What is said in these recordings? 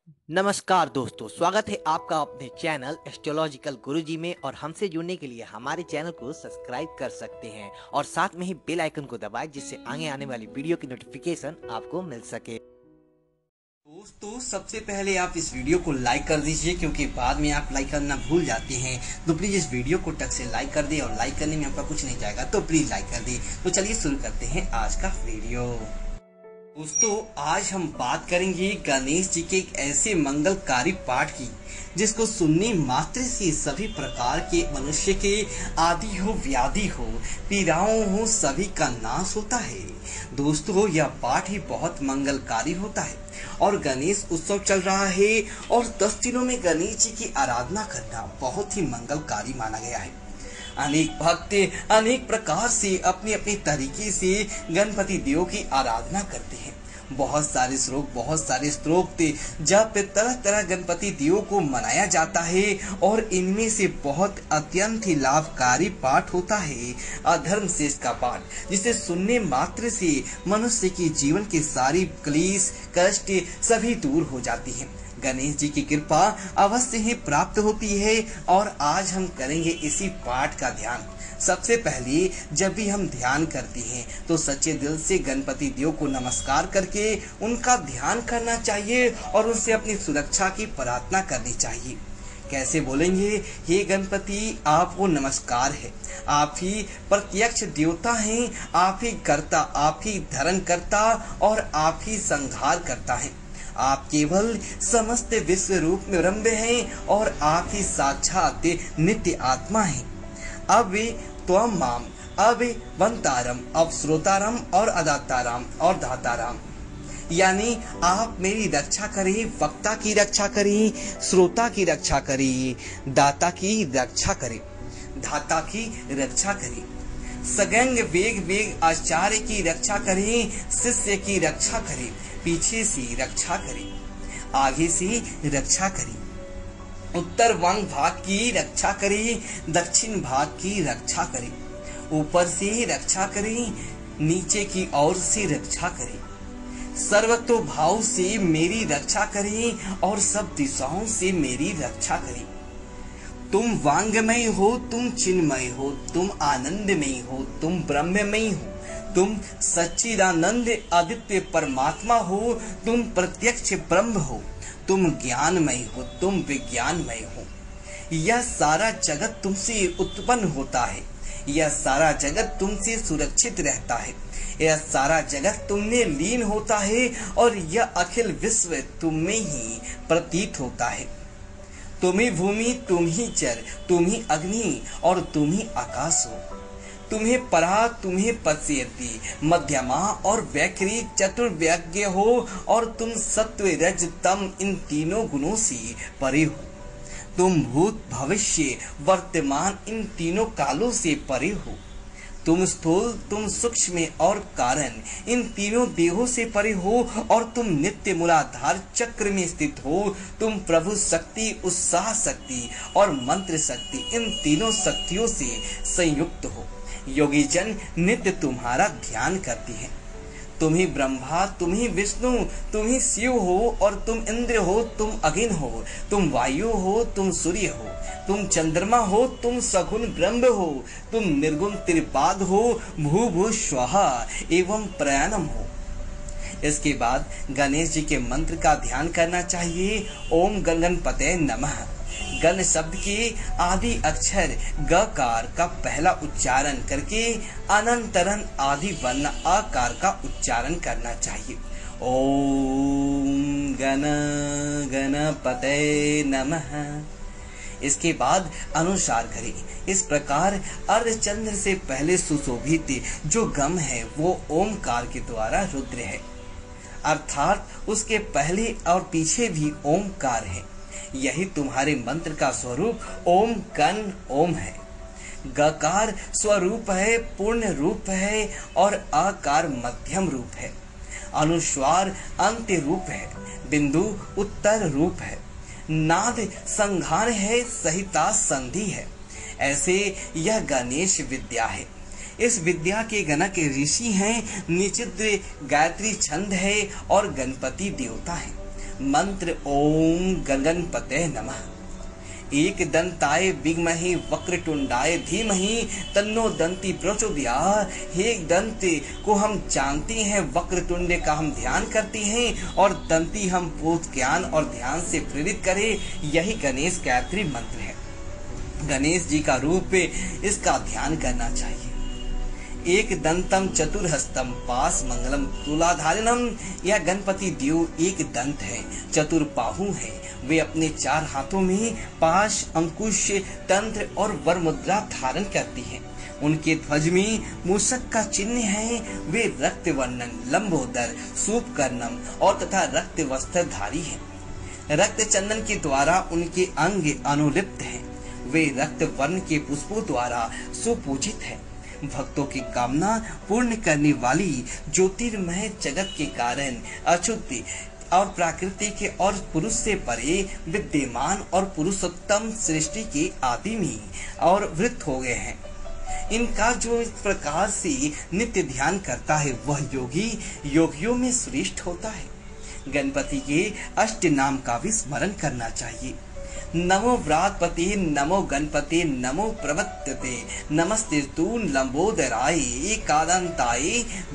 नमस्कार दोस्तों, स्वागत है आपका अपने चैनल एस्ट्रोलॉजिकल गुरुजी में। और हमसे जुड़ने के लिए हमारे चैनल को सब्सक्राइब कर सकते हैं और साथ में ही बेल आइकन को दबाएं, जिससे आगे आने वाली वीडियो की नोटिफिकेशन आपको मिल सके। दोस्तों, सबसे पहले आप इस वीडियो को लाइक कर दीजिए, क्योंकि बाद में आप लाइक करना भूल जाते हैं। तो प्लीज इस वीडियो को टक से लाइक कर दे, और लाइक करने में आपका कुछ नहीं जाएगा, तो प्लीज लाइक कर दे। तो चलिए शुरू करते हैं आज का वीडियो। दोस्तों, आज हम बात करेंगे गणेश जी के एक ऐसे मंगलकारी पाठ की जिसको सुनने मात्र से सभी प्रकार के मनुष्य के आदि हो, व्याधि हो, पीड़ाओं हो, सभी का नाश होता है। दोस्तों, यह पाठ ही बहुत मंगलकारी होता है और गणेश उत्सव चल रहा है और 10 दिनों में गणेश जी की आराधना करना बहुत ही मंगलकारी माना गया है। अनेक भक्त अनेक प्रकार से अपने अपने तरीके से गणपति देव की आराधना करते हैं। बहुत सारे स्त्रोत जब तरह तरह गणपति देव को मनाया जाता है और इनमें से बहुत अत्यंत ही लाभकारी पाठ होता है अधर्म शेष का पाठ, जिसे सुनने मात्र से मनुष्य के जीवन के सारी क्लेश कष्ट सभी दूर हो जाती हैं। गणेश जी की कृपा अवश्य ही प्राप्त होती है और आज हम करेंगे इसी पाठ का ध्यान। सबसे पहले जब भी हम ध्यान करते हैं तो सच्चे दिल से गणपति देव को नमस्कार करके उनका ध्यान करना चाहिए और उनसे अपनी सुरक्षा की प्रार्थना करनी चाहिए। कैसे बोलेंगे? हे गणपति, आपको नमस्कार है। आप ही प्रत्यक्ष देवता हैं, आप ही कर्ता, आप ही धरण करता और आप ही संहार करता है। आप केवल समस्त विश्व रूप में ब्रह्म हैं और आप ही साक्षात नित्य आत्मा हैं। अब त्वम माम अब वंतारम, अब श्रोतारम और अदाताराम और धाताराम, यानी आप मेरी रक्षा करें, वक्ता की रक्षा करें, श्रोता की रक्षा करें, दाता की रक्षा करें, धाता की रक्षा करें, सगंग वेग वेग आचार्य की रक्षा करें, शिष्य की रक्षा करें, पीछे से रक्षा करें, आगे से रक्षा करें, उत्तर वांग भाग की रक्षा करें, दक्षिण भाग की रक्षा करें, ऊपर से रक्षा करें, नीचे की ओर से रक्षा करें, सर्वतो भाव से मेरी रक्षा करें और सब दिशाओं से मेरी रक्षा करें। तुम वांगमय हो, तुम चिन्मय हो, तुम आनंदमय हो, तुम ब्रह्ममय हो, तुम सच्चिदानंद आदित्य परमात्मा हो, तुम प्रत्यक्ष ब्रह्म हो, तुम ज्ञानमय हो, तुम विज्ञानमय हो। यह सारा जगत तुमसे उत्पन्न होता है, यह सारा जगत तुमसे सुरक्षित रहता है, यह सारा जगत तुमने लीन होता है और यह अखिल विश्व तुम में ही प्रतीत होता है। तुम ही भूमि, तुम ही जल, तुम ही अग्नि और तुम ही आकाश हो। तुम्हें परा, तुम्हें पश्यति, मध्यमा और वैखरी चतुर्व्यज्ञ हो और तुम सत्व रज तम इन तीनों गुणों से परे हो। तुम भूत भविष्य वर्तमान इन तीनों कालों से परे हो। तुम स्थूल, तुम सूक्ष्म और कारण इन तीनों देहों से परे हो और तुम नित्य मूलाधार चक्र में स्थित हो। तुम प्रभु शक्ति, उत्साह शक्ति और मंत्र शक्ति इन तीनों शक्तियों से संयुक्त हो। योगी जन नित्य तुम्हारा ध्यान करती है। तुम ही ब्रह्मा, तुम ही विष्णु, तुम ही शिव हो और तुम इंद्र हो, तुम अग्नि हो, तुम वायु हो, तुम सूर्य हो, तुम चंद्रमा हो, तुम सगुण ब्रह्म हो, तुम निर्गुण त्रिपाद हो, भू भू स्वाहा एवं प्रयाणम हो। इसके बाद गणेश जी के मंत्र का ध्यान करना चाहिए। ओम गणपतये नमः। गण शब्द के आदि अक्षर गकार का पहला उच्चारण करके अनंतरन आदि वर्ण आकार का उच्चारण करना चाहिए। ओम गणपतये नमः। इसके बाद अनुसार करें। इस प्रकार अर्धचंद्र से पहले सुशोभित जो गम है वो ओमकार के द्वारा रुद्र है, अर्थात उसके पहले और पीछे भी ओमकार है। यही तुम्हारे मंत्र का स्वरूप ओम कन ओम है। गकार स्वरूप है, पूर्ण रूप है और आकार मध्यम रूप है। अनुस्वार अंत्य रूप है, बिंदु उत्तर रूप है, नाद संघार है, सहिता संधि है। ऐसे यह गणेश विद्या है। इस विद्या के गणक ऋषि हैं, निचिद्र गायत्री छंद है और गणपति देवता है। मंत्र ओम गणपतये नमः। एक दंताय विद्महे वक्रतुंडाय धीमहि तन्नो दंती प्रचोदयात्। हे दंत को हम जानते हैं, वक्रतुंड का हम ध्यान करते हैं और दंती हम बोध ज्ञान और ध्यान से प्रेरित करें। यही गणेश गायत्री मंत्र है। गणेश जी का रूप इसका ध्यान करना चाहिए। एक दंतम चतुर्हस्तम पास मंगलम तुलाधारिणम। यह गणपति देव एक दंत है, चतुर्बाहु है। वे अपने 4 हाथों में पाश, अंकुश, तंत्र और वर मुद्रा धारण करती हैं। उनके ध्वज में मूषक का चिन्ह है। वे रक्त वर्णन, लंबोदर, सूपकर्णम और तथा रक्त वस्त्रधारी है। रक्त चंदन के द्वारा उनके अंग अनुलिप्त हैं। वे रक्त वर्ण के पुष्पों द्वारा सुपूजित है। भक्तों की कामना पूर्ण करने वाली ज्योतिर्मय जगत के कारण अच्युत और प्रकृति के और पुरुष से परे विद्यमान और पुरुषोत्तम सृष्टि के आदि में और वृत्त हो गए हैं। इनका जो इस प्रकार से नित्य ध्यान करता है वह योगी योगियों में श्रेष्ठ होता है। गणपति के अष्ट नाम का भी स्मरण करना चाहिए। नमो व्रातपते, नमो गणपते, नमो प्रवर्तते, नमस्ते तू लंबोदराय, एकादंताय,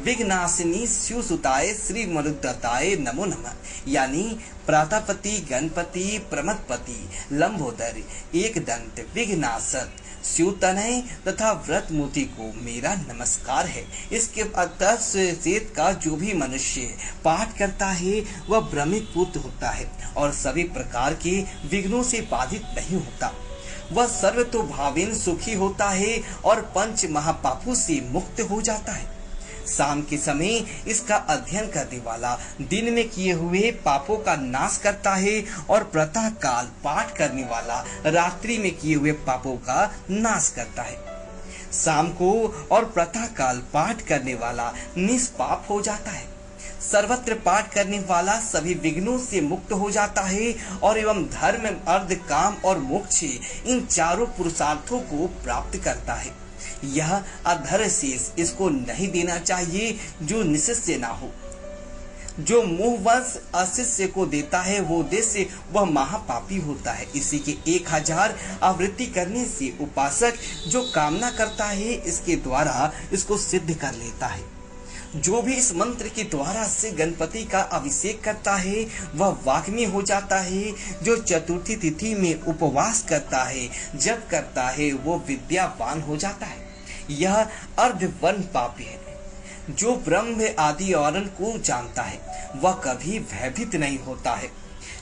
विघ्नाशिनी शिवसुताय, श्री मरुदत्ताय नमो नमः। यानी प्रातपति, गणपति, प्रमदपति, लंबोदर, एक दंत, विघ्नाशक, शिवतनय तथा व्रतमूर्ति को मेरा नमस्कार है। इसके सेत का जो भी मनुष्य पाठ करता है वह भ्रमित पुत्र होता है और सभी प्रकार के विघ्नों से बाधित नहीं होता। वह सर्वतोभावेन सुखी होता है और पंच महापापों से मुक्त हो जाता है। शाम के समय इसका अध्ययन करने वाला दिन में किए हुए पापों का नाश करता है और प्रातः काल पाठ करने वाला रात्रि में किए हुए पापों का नाश करता है। शाम को और प्रातः काल पाठ करने वाला निष्पाप हो जाता है। सर्वत्र पाठ करने वाला सभी विघ्नों से मुक्त हो जाता है और एवं धर्म, अर्थ, काम और मोक्ष इन चारों पुरुषार्थों को प्राप्त करता है। यह अधर शेष इसको नहीं देना चाहिए जो निशिष्य ना हो। जो मुहवश अशिष्य को देता है वो उद्देश्य वह महापापी होता है। इसी के 1000 आवृत्ति करने से उपासक जो कामना करता है इसके द्वारा इसको सिद्ध कर लेता है। जो भी इस मंत्र के द्वारा से गणपति का अभिषेक करता है वह वाग्मी हो जाता है। जो चतुर्थी तिथि में उपवास करता है, जप करता है, वो विद्यावान हो जाता है। यह अर्धवर्ण पापी है। जो ब्रह्म आदि औरन को जानता है वह कभी भयभीत नहीं होता है।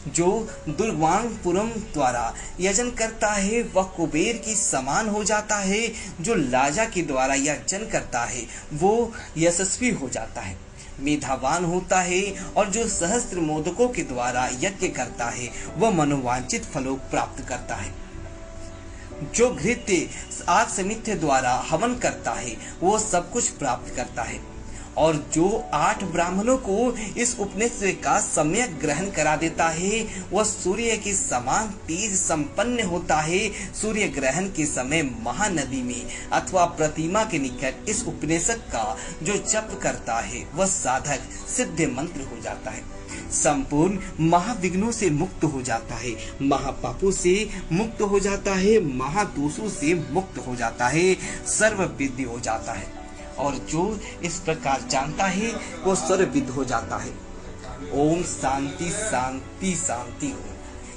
जो दुर्वांगपुरम द्वारा यजन करता है वह कुबेर की समान हो जाता है। जो लाजा के द्वारा यजन करता है वो यशस्वी हो जाता है, मेधावान होता है। और जो सहस्त्र मोदकों के द्वारा यज्ञ करता है वह मनोवांछित फलों प्राप्त करता है। जो घृत्य आग समित्य द्वारा हवन करता है वो सब कुछ प्राप्त करता है। और जो 8 ब्राह्मणों को इस उपनिषद का सम्यक ग्रहण करा देता है वह सूर्य के समान तेज संपन्न होता है। सूर्य ग्रहण के समय महानदी में अथवा प्रतिमा के निकट इस उपनिषद का जो जप करता है वह साधक सिद्ध मंत्र हो जाता है। संपूर्ण महाविघ्नों से मुक्त हो जाता है, महापापों से मुक्त हो जाता है, महादोषों से मुक्त हो जाता है, सर्वविद्य हो जाता है। और जो इस प्रकार जानता है वो सर्वविद हो जाता है। ओम शांति शांति शांति हो।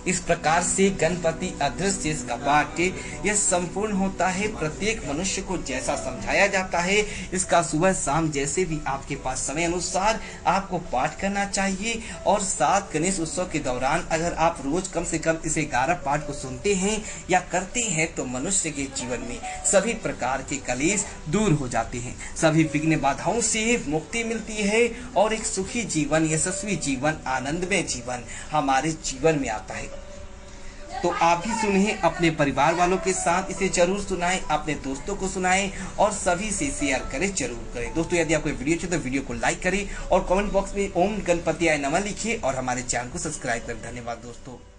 इस प्रकार से गणपति अदृश्य का पाठ यह संपूर्ण होता है। प्रत्येक मनुष्य को जैसा समझाया जाता है इसका सुबह शाम जैसे भी आपके पास समय अनुसार आपको पाठ करना चाहिए। और साथ गणेश उत्सव के दौरान अगर आप रोज कम से कम इसे 11 पाठ को सुनते हैं या करते हैं तो मनुष्य के जीवन में सभी प्रकार के कलेश दूर हो जाते हैं, सभी विघ्न बाधाओं से मुक्ति मिलती है और एक सुखी जीवन, यशस्वी जीवन, आनंदमय जीवन हमारे जीवन में आता है। तो आप भी सुनिए, अपने परिवार वालों के साथ इसे जरूर सुनाएं, अपने दोस्तों को सुनाएं और सभी से शेयर करें, जरूर करें। दोस्तों यदि आपको वीडियो चाहिए तो वीडियो को लाइक करें और कमेंट बॉक्स में ओम गणपति आय नमः लिखिए और हमारे चैनल को सब्सक्राइब करें। धन्यवाद दोस्तों।